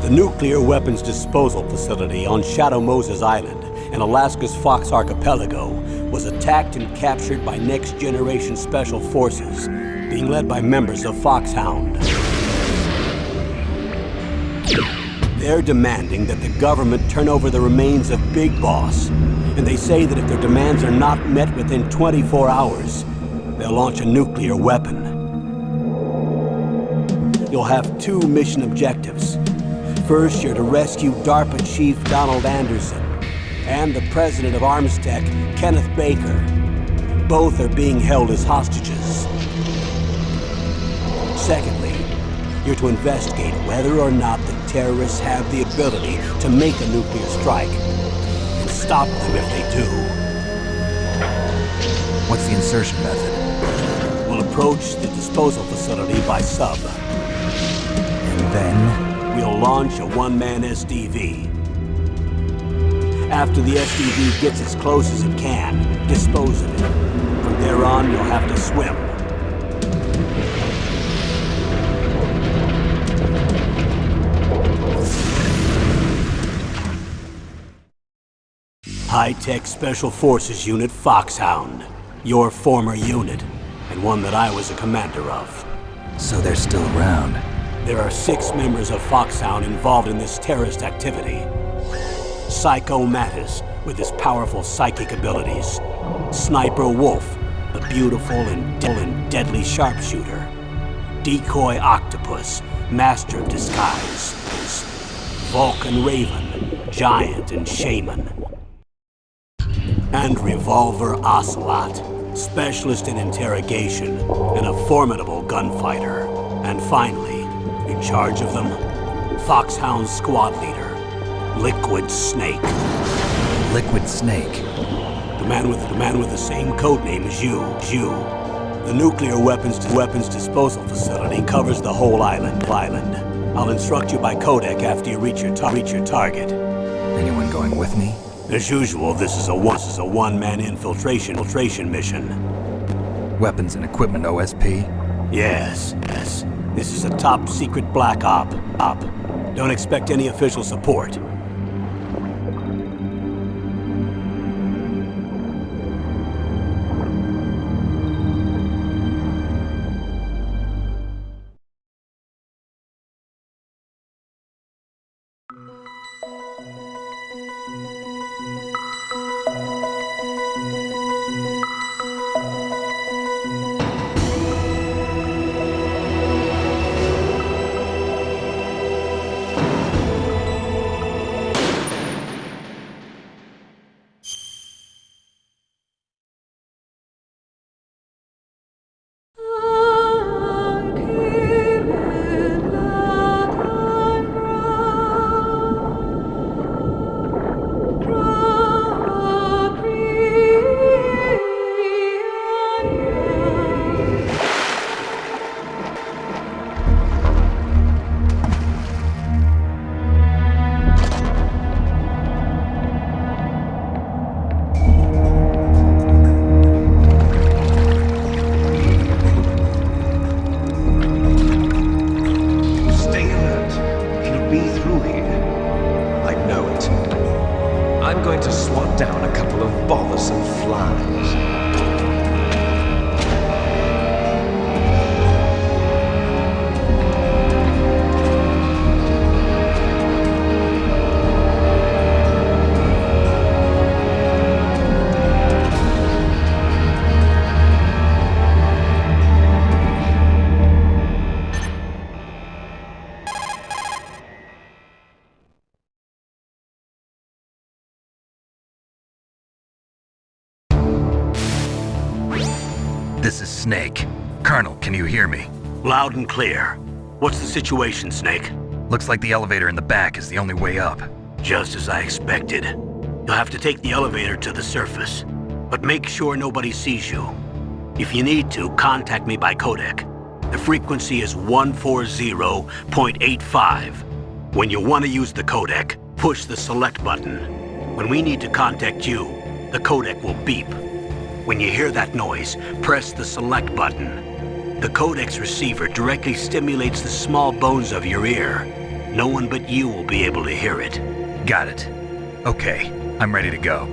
The nuclear weapons disposal facility on Shadow Moses Island in Alaska's Fox Archipelago was attacked and captured by next-generation special forces, being led by members of Foxhound. They're demanding that the government turn over the remains of Big Boss, and they say that if their demands are not met within 24 hours, they'll launch a nuclear weapon. You'll have two mission objectives. First, you're to rescue DARPA Chief Donald Anderson and the President of Armstech, Kenneth Baker. Both are being held as hostages. Secondly, you're to investigate whether or not the terrorists have the ability to make a nuclear strike and stop them if they do. What's the insertion method? We'll approach the disposal facility by sub. And then? We'll launch a one-man SDV. After the SDV gets as close as it can, dispose of it. From there on, you'll have to swim. High-Tech Special Forces Unit Foxhound. Your former unit, and one that I was a commander of. So they're still around. There are 6 members of Foxhound involved in this terrorist activity. Psycho Mattis, with his powerful psychic abilities. Sniper Wolf, the beautiful and deadly sharpshooter. Decoy Octopus, master of disguise. Vulcan Raven, giant and shaman. And Revolver Ocelot, specialist in interrogation and a formidable gunfighter. And finally, in charge of them, Foxhound's squad leader, Liquid Snake. Liquid Snake? The man with the same code name as you. The nuclear weapons disposal facility covers the whole island. I'll instruct you by codec after you reach your target. Anyone going with me? As usual, this is a one-man infiltration mission. Weapons and equipment OSP? Yes. This is a top-secret black op. Don't expect any official support. I'm going to swat down a couple of bothersome flies. This is Snake. Colonel, can you hear me? Loud and clear. What's the situation, Snake? Looks like the elevator in the back is the only way up. Just as I expected. You'll have to take the elevator to the surface, but make sure nobody sees you. If you need to, contact me by codec. The frequency is 140.85. When you want to use the codec, push the select button. When we need to contact you, the codec will beep. When you hear that noise, press the select button. The codec's receiver directly stimulates the small bones of your ear. No one but you will be able to hear it. Got it. Okay, I'm ready to go.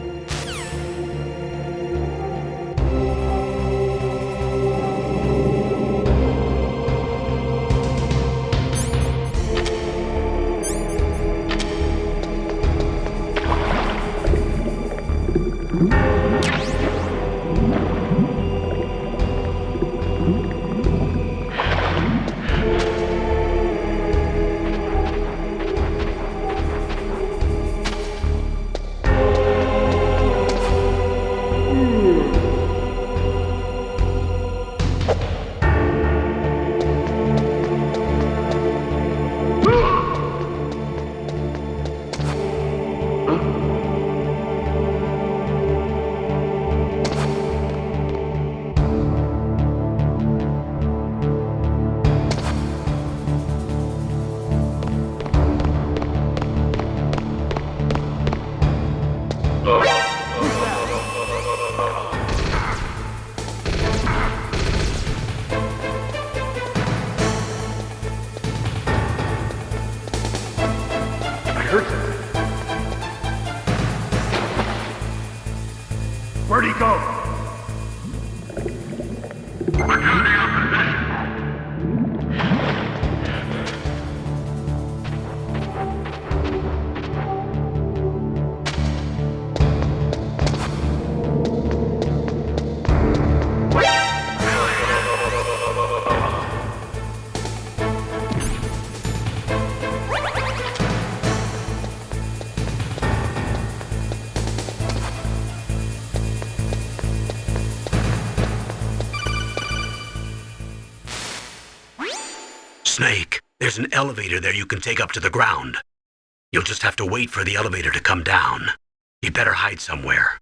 Where'd he go? Snake, there's an elevator there you can take up to the ground. You'll just have to wait for the elevator to come down. You'd better hide somewhere.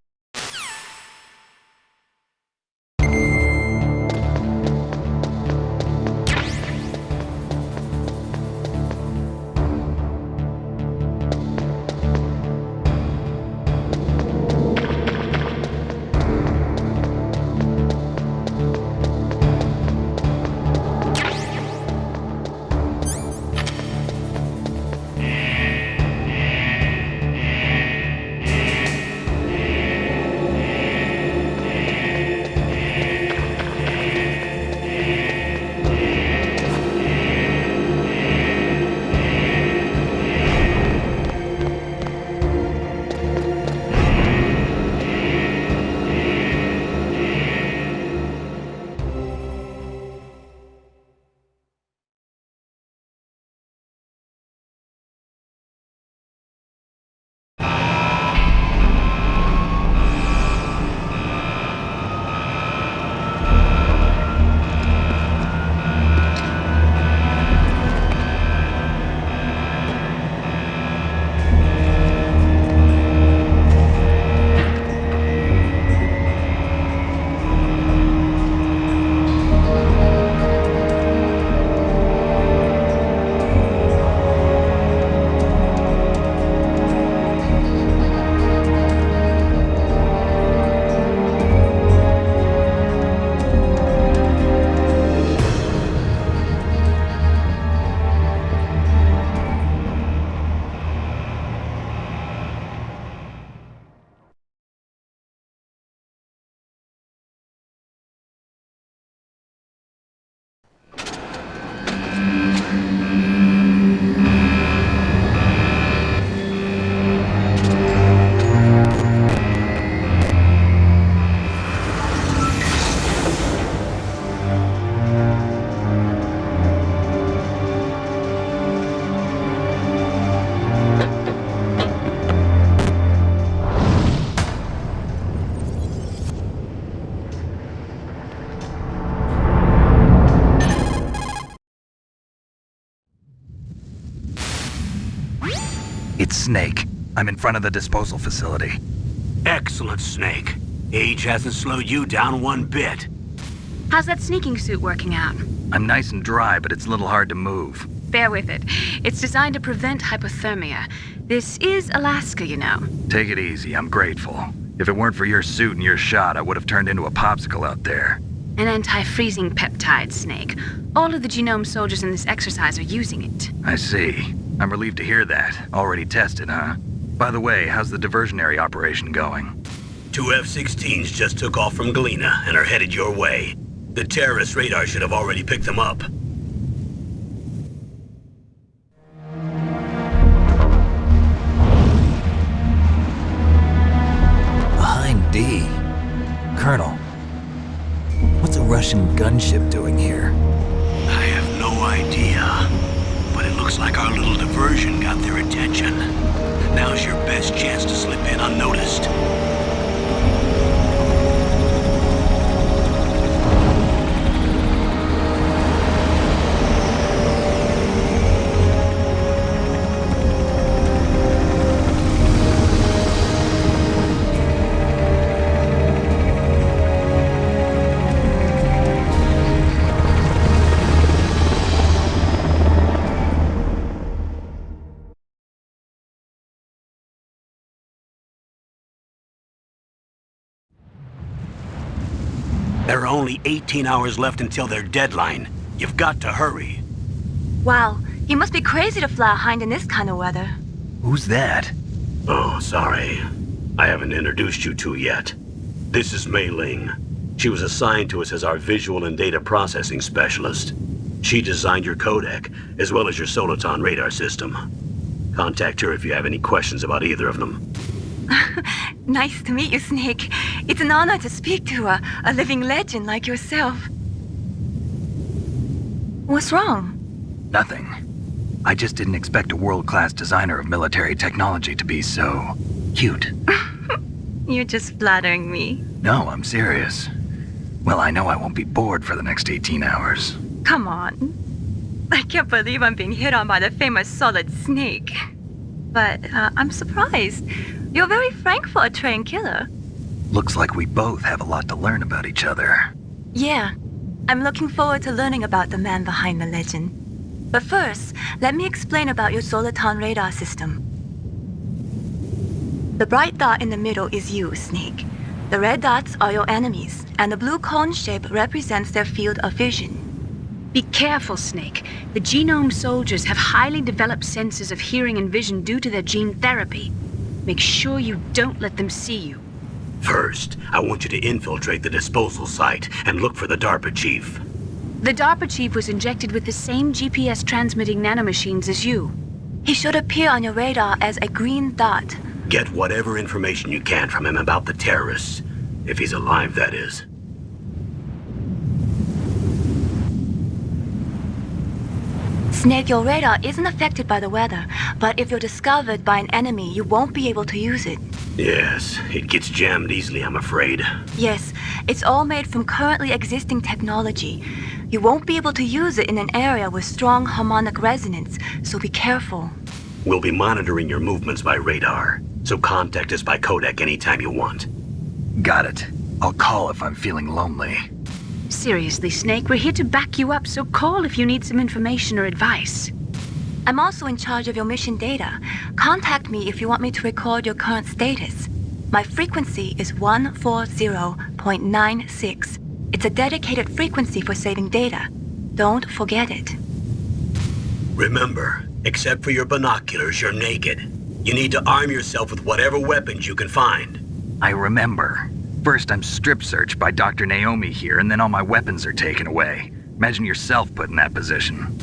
Snake. I'm in front of the disposal facility. Excellent, Snake. Age hasn't slowed you down one bit. How's that sneaking suit working out? I'm nice and dry, but it's a little hard to move. Bear with it. It's designed to prevent hypothermia. This is Alaska, you know. Take it easy, I'm grateful. If it weren't for your suit and your shot, I would have turned into a popsicle out there. An anti-freezing peptide, Snake. All of the genome soldiers in this exercise are using it. I see. I'm relieved to hear that. Already tested, huh? By the way, how's the diversionary operation going? 2 F-16s just took off from Galena and are headed your way. The terrorist radar should have already picked them up. Behind D. Colonel, what's a Russian gunship doing here? I have no idea, but it looks like our little diversion got their attention. Now's your best chance to slip in unnoticed. There are only 18 hours left until their deadline. You've got to hurry. Wow, you must be crazy to fly a hind in this kind of weather. Who's that? Oh, sorry. I haven't introduced you to yet. This is Mei Ling. She was assigned to us as our visual and data processing specialist. She designed your codec, as well as your Soliton radar system. Contact her if you have any questions about either of them. Nice to meet you, Snake. It's an honor to speak to a living legend like yourself. What's wrong? Nothing. I just didn't expect a world-class designer of military technology to be so cute. You're just flattering me. No, I'm serious. Well, I know I won't be bored for the next 18 hours. Come on. I can't believe I'm being hit on by the famous Solid Snake. But I'm surprised. You're very frank for a trained killer. Looks like we both have a lot to learn about each other. Yeah, I'm looking forward to learning about the man behind the legend. But first, let me explain about your Soliton radar system. The bright dot in the middle is you, Snake. The red dots are your enemies, and the blue cone shape represents their field of vision. Be careful, Snake. The genome soldiers have highly developed senses of hearing and vision due to their gene therapy. Make sure you don't let them see you. First, I want you to infiltrate the disposal site and look for the DARPA chief. The DARPA chief was injected with the same GPS transmitting nanomachines as you. He should appear on your radar as a green dot. Get whatever information you can from him about the terrorists. If he's alive, that is. Snake, your radar isn't affected by the weather, but if you're discovered by an enemy, you won't be able to use it. Yes, it gets jammed easily, I'm afraid. Yes, it's all made from currently existing technology. You won't be able to use it in an area with strong harmonic resonance, so be careful. We'll be monitoring your movements by radar, so contact us by codec anytime you want. Got it. I'll call if I'm feeling lonely. Seriously, Snake, we're here to back you up, so call if you need some information or advice. I'm also in charge of your mission data. Contact me if you want me to record your current status. My frequency is 140.96. It's a dedicated frequency for saving data. Don't forget it. Remember, except for your binoculars, you're naked. You need to arm yourself with whatever weapons you can find. I remember. First, I'm strip searched by Dr. Naomi here, and then all my weapons are taken away. Imagine yourself put in that position.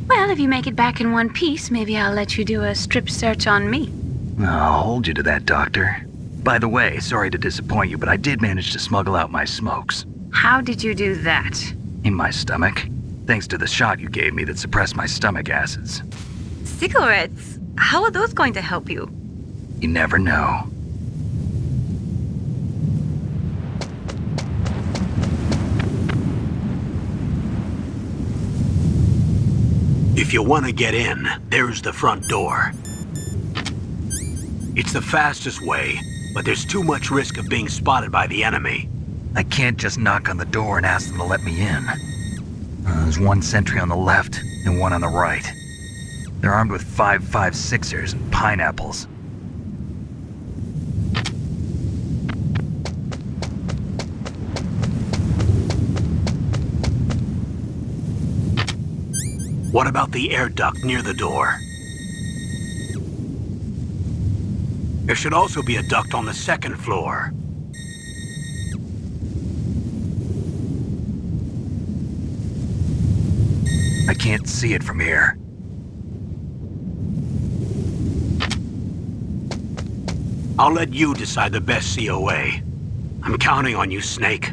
Well, if you make it back in one piece, maybe I'll let you do a strip search on me. I'll hold you to that, Doctor. By the way, sorry to disappoint you, but I did manage to smuggle out my smokes. How did you do that? In my stomach. Thanks to the shot you gave me that suppressed my stomach acids. Cigarettes? How are those going to help you? You never know. If you want to get in, there's the front door. It's the fastest way, but there's too much risk of being spotted by the enemy. I can't just knock on the door and ask them to let me in. There's one sentry on the left and one on the right. They're armed with 5.56ers and pineapples. What about the air duct near the door? There should also be a duct on the second floor. I can't see it from here. I'll let you decide the best COA. I'm counting on you, Snake.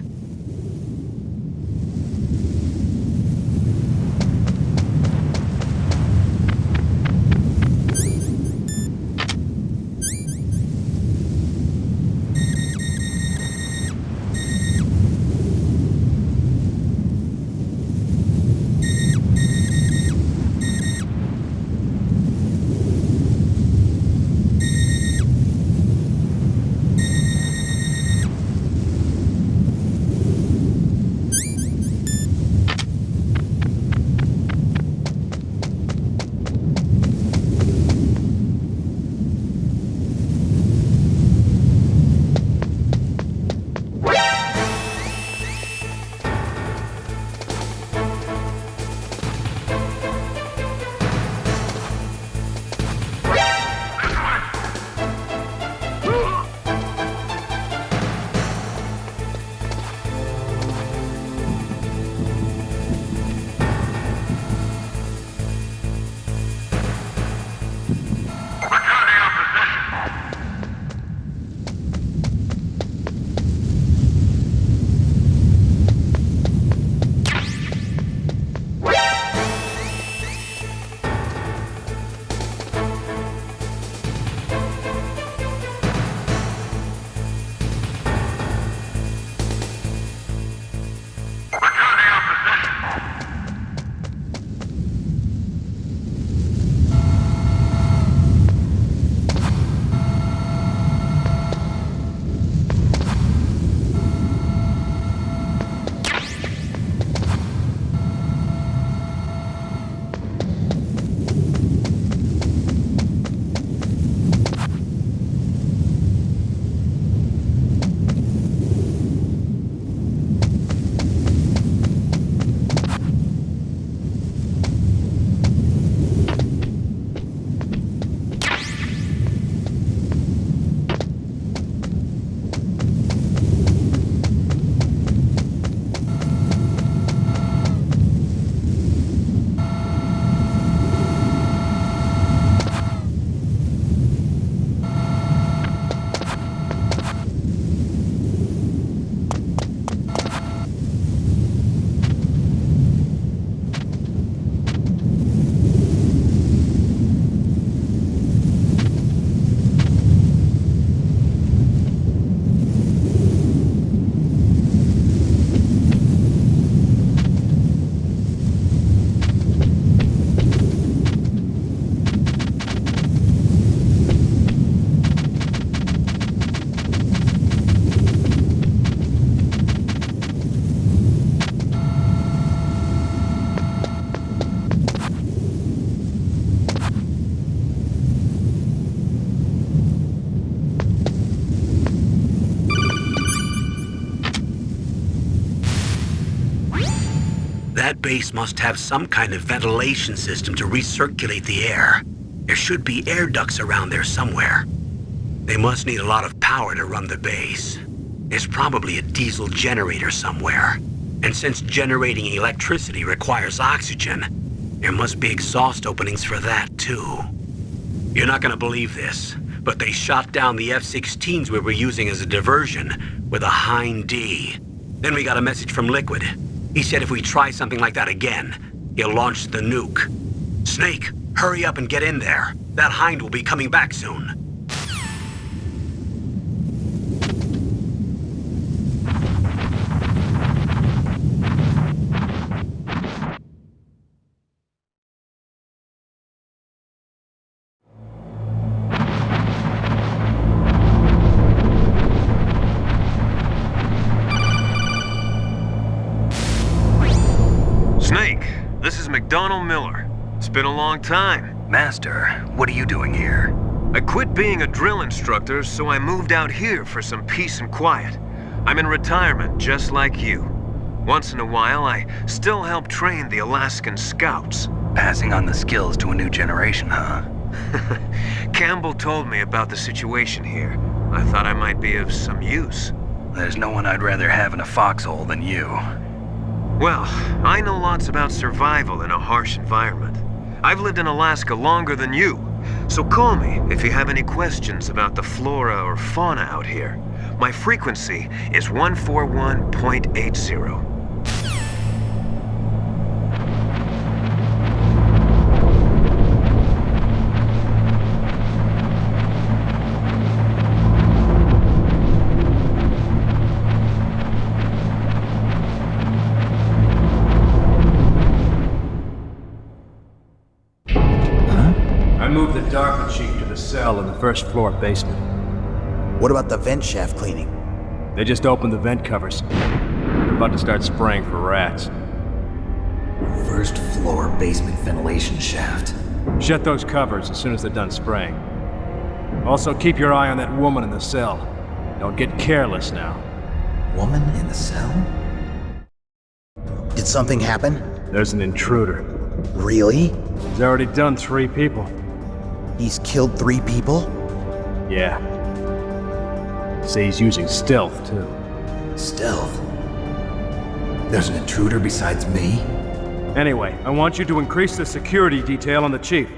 That base must have some kind of ventilation system to recirculate the air. There should be air ducts around there somewhere. They must need a lot of power to run the base. There's probably a diesel generator somewhere. And since generating electricity requires oxygen, there must be exhaust openings for that too. You're not gonna believe this, but they shot down the F-16s we were using as a diversion with a Hind D. Then we got a message from Liquid. He said if we try something like that again, he'll launch the nuke. Snake, hurry up and get in there. That Hind will be coming back soon. Donald Miller. It's been a long time. Master, what are you doing here? I quit being a drill instructor, so I moved out here for some peace and quiet. I'm in retirement, just like you. Once in a while, I still help train the Alaskan Scouts. Passing on the skills to a new generation, huh? Campbell told me about the situation here. I thought I might be of some use. There's no one I'd rather have in a foxhole than you. Well, I know lots about survival in a harsh environment. I've lived in Alaska longer than you, so call me if you have any questions about the flora or fauna out here. My frequency is 141.80. I moved the DARPA chief to the cell in the first floor basement. What about the vent shaft cleaning? They just opened the vent covers. They're about to start spraying for rats. First floor basement ventilation shaft. Shut those covers as soon as they're done spraying. Also, keep your eye on that woman in the cell. Don't get careless now. Woman in the cell? Did something happen? There's an intruder. Really? He's already done 3 people. He's killed 3 people? Yeah. Say he's using stealth, too. Stealth? There's an intruder besides me? Anyway, I want you to increase the security detail on the chief.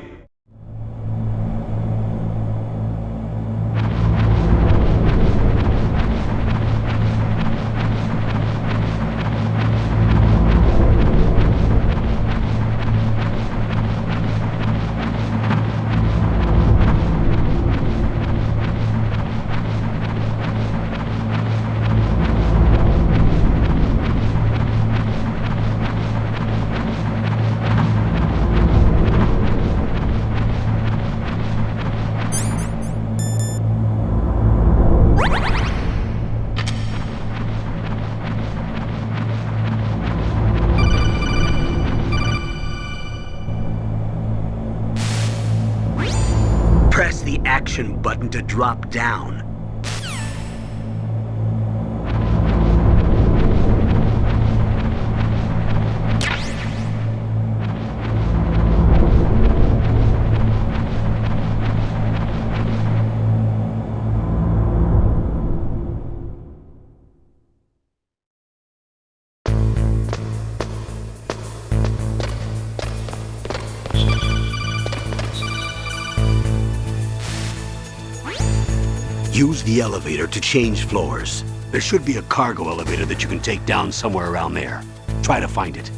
Press the action button to drop down. Use the elevator to change floors. There should be a cargo elevator that you can take down somewhere around there. Try to find it.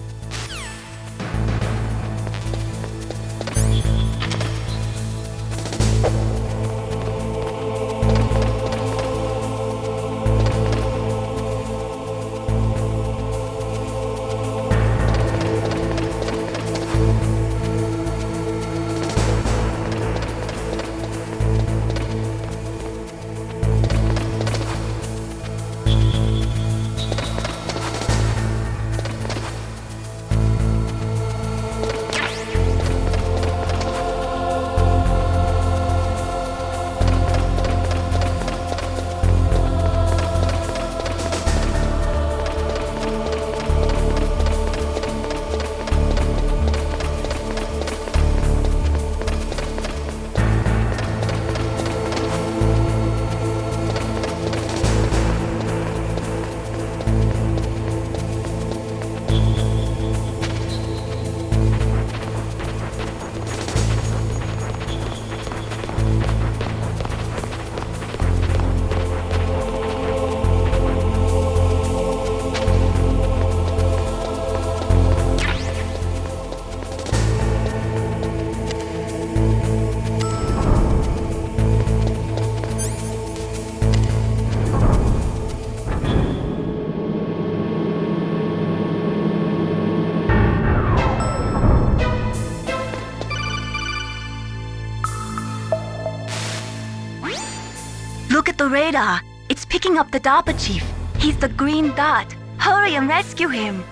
Look at the radar. It's picking up the DARPA chief. He's the green dot. Hurry and rescue him.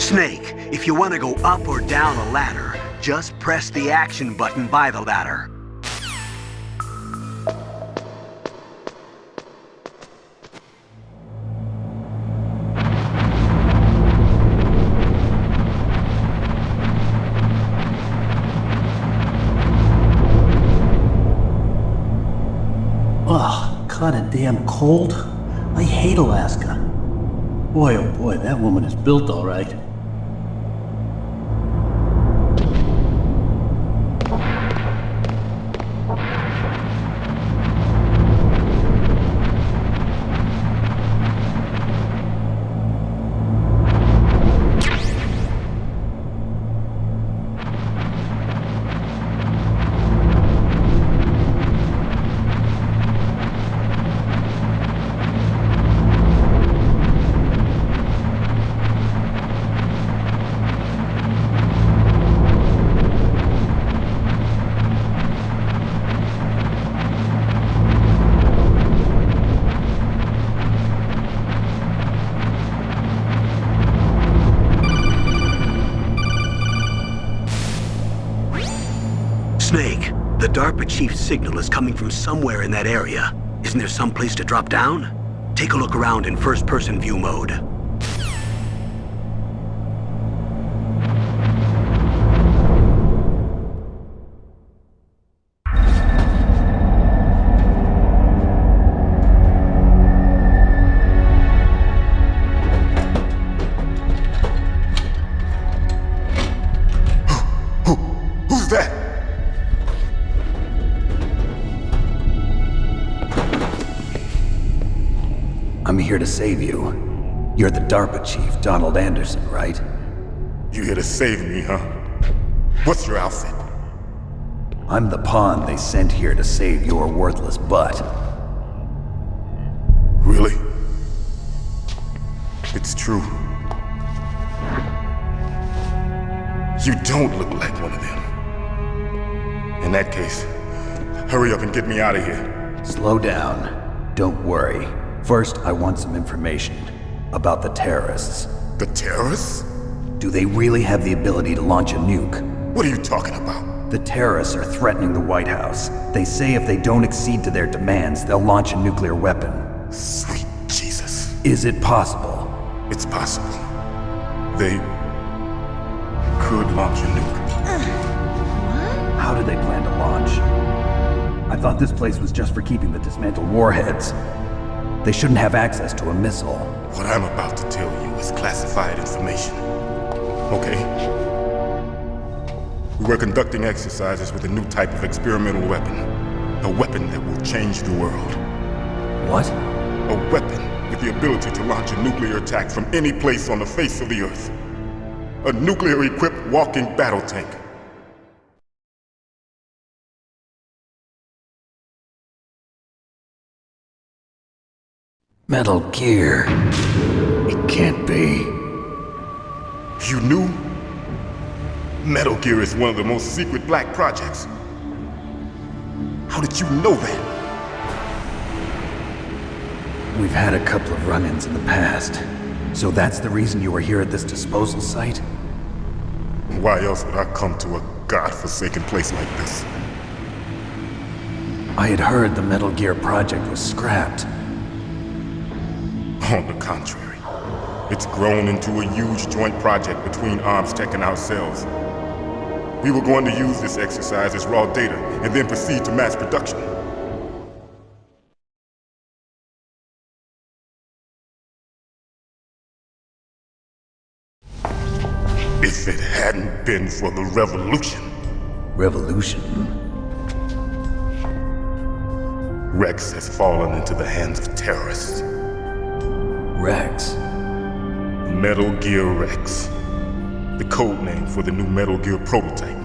Snake, if you want to go up or down a ladder, just press the action button by the ladder. Ugh, kinda damn cold. I hate Alaska. Boy, oh boy, that woman is built all right. Snake, the DARPA chief's signal is coming from somewhere in that area. Isn't there some place to drop down? Take a look around in first-person view mode. Who's that? I'm here to save you. You're the DARPA chief, Donald Anderson, right? You here to save me, huh? What's your outfit? I'm the pawn they sent here to save your worthless butt. Really? It's true. You don't look like one of them. In that case, hurry up and get me out of here. Slow down. Don't worry. First, I want some information about the terrorists. The terrorists? Do they really have the ability to launch a nuke? What are you talking about? The terrorists are threatening the White House. They say if they don't accede to their demands, they'll launch a nuclear weapon. Sweet Jesus. Is it possible? It's possible. They could launch a nuke. How do they plan to launch? I thought this place was just for keeping the dismantled warheads. They shouldn't have access to a missile. What I'm about to tell you is classified information. Okay? We were conducting exercises with a new type of experimental weapon. A weapon that will change the world. What? A weapon with the ability to launch a nuclear attack from any place on the face of the Earth. A nuclear-equipped walking battle tank. Metal Gear. It can't be. You knew? Metal Gear is one of the most secret black projects. How did you know that? We've had a couple of run-ins in the past. So that's the reason you were here at this disposal site? Why else would I come to a godforsaken place like this? I had heard the Metal Gear project was scrapped. On the contrary, it's grown into a huge joint project between Arms Tech and ourselves. We were going to use this exercise as raw data and then proceed to mass production. If it hadn't been for the revolution. Revolution? Rex has fallen into the hands of terrorists. Rex? Metal Gear Rex. The code name for the new Metal Gear prototype.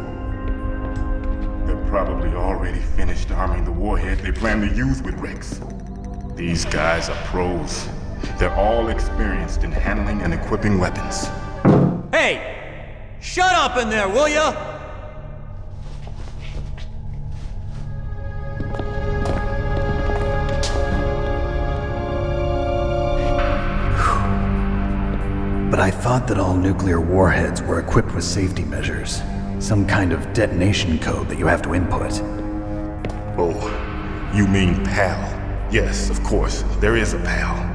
They're probably already finished arming the warhead they plan to use with Rex. These guys are pros. They're all experienced in handling and equipping weapons. Hey! Shut up in there, will ya? But I thought that all nuclear warheads were equipped with safety measures. Some kind of detonation code that you have to input. Oh, you mean PAL? Yes, of course, there is a PAL.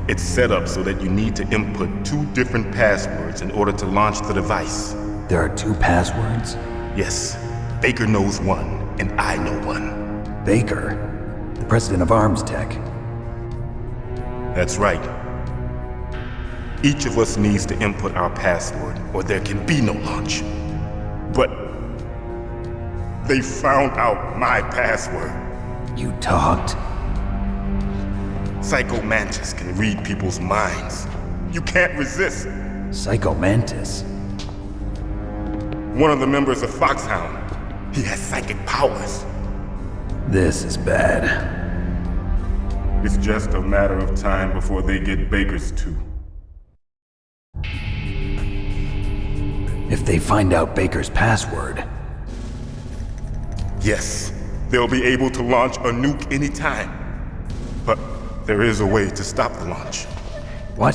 It's set up so that you need to input 2 different passwords in order to launch the device. There are 2 passwords? Yes, Baker knows one, and I know one. Baker? The president of Arms Tech? That's right. Each of us needs to input our password, or there can be no launch. But they found out my password. You talked? Psycho Mantis can read people's minds. You can't resist. Psycho Mantis? One of the members of Foxhound. He has psychic powers. This is bad. It's just a matter of time before they get Baker's too. If they find out Baker's password... Yes, they'll be able to launch a nuke anytime. But there is a way to stop the launch. What?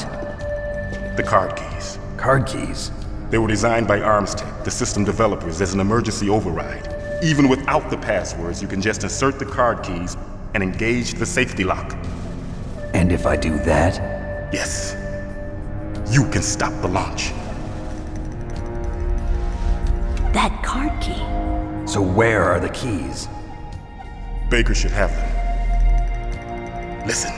The card keys. Card keys? They were designed by Arms Tech, the system developers, as an emergency override. Even without the passwords, you can just insert the card keys and engage the safety lock. And if I do that? Yes. You can stop the launch. That card key. So where are the keys? Baker should have them. Listen,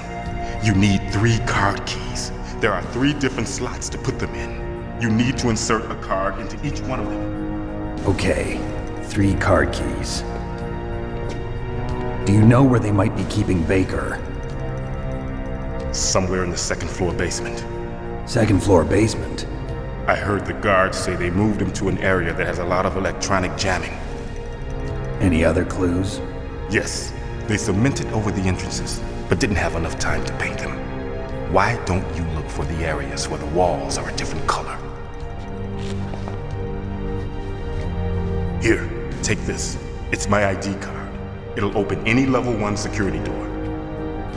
you need 3 card keys. There are 3 different slots to put them in. You need to insert a card into each one of them. Okay, 3 card keys. Do you know where they might be keeping Baker? Somewhere in the 2nd floor basement. 2nd floor basement? I heard the guards say they moved him to an area that has a lot of electronic jamming. Any other clues? Yes, they cemented over the entrances, but didn't have enough time to paint them. Why don't you look for the areas where the walls are a different color? Here, take this. It's my ID card. It'll open any level 1 security door.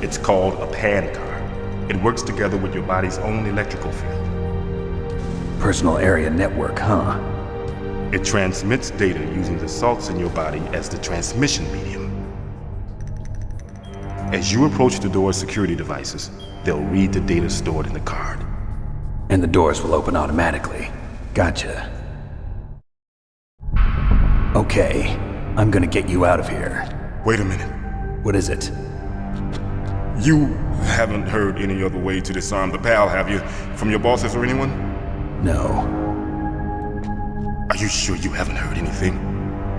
It's called a PAN card. It works together with your body's own electrical field. Personal area network, huh? It transmits data using the salts in your body as the transmission medium. As you approach the door's security devices, they'll read the data stored in the card. And the doors will open automatically. Gotcha. Okay, I'm gonna get you out of here. Wait a minute. What is it? You haven't heard any other way to disarm the PAL, have you? From your bosses or anyone? No. Are you sure you haven't heard anything?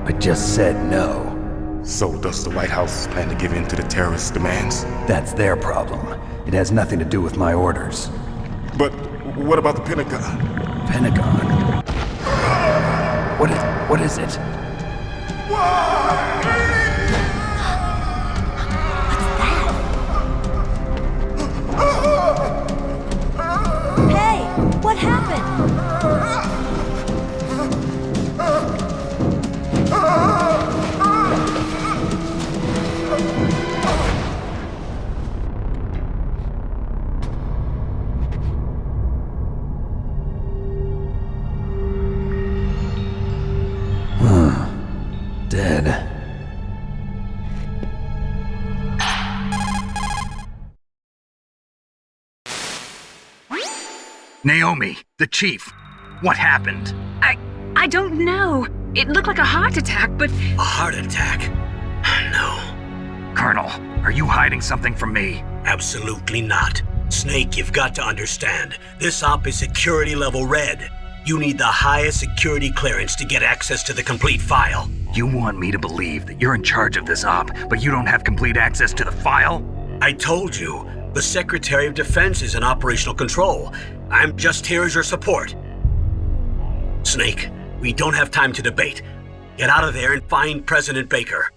I just said no. So does the White House plan to give in to the terrorists' demands? That's their problem. It has nothing to do with my orders. But what about the Pentagon? Pentagon? What is it? Hey, what happened? Dead. Naomi, the chief. What happened? I don't know. It looked like a heart attack, but... A heart attack? No. Colonel, are you hiding something from me? Absolutely not. Snake, you've got to understand. This op is security level red. You need the highest security clearance to get access to the complete file. You want me to believe that you're in charge of this op, but you don't have complete access to the file? I told you, the Secretary of Defense is in operational control. I'm just here as your support. Snake, we don't have time to debate. Get out of there and find President Baker.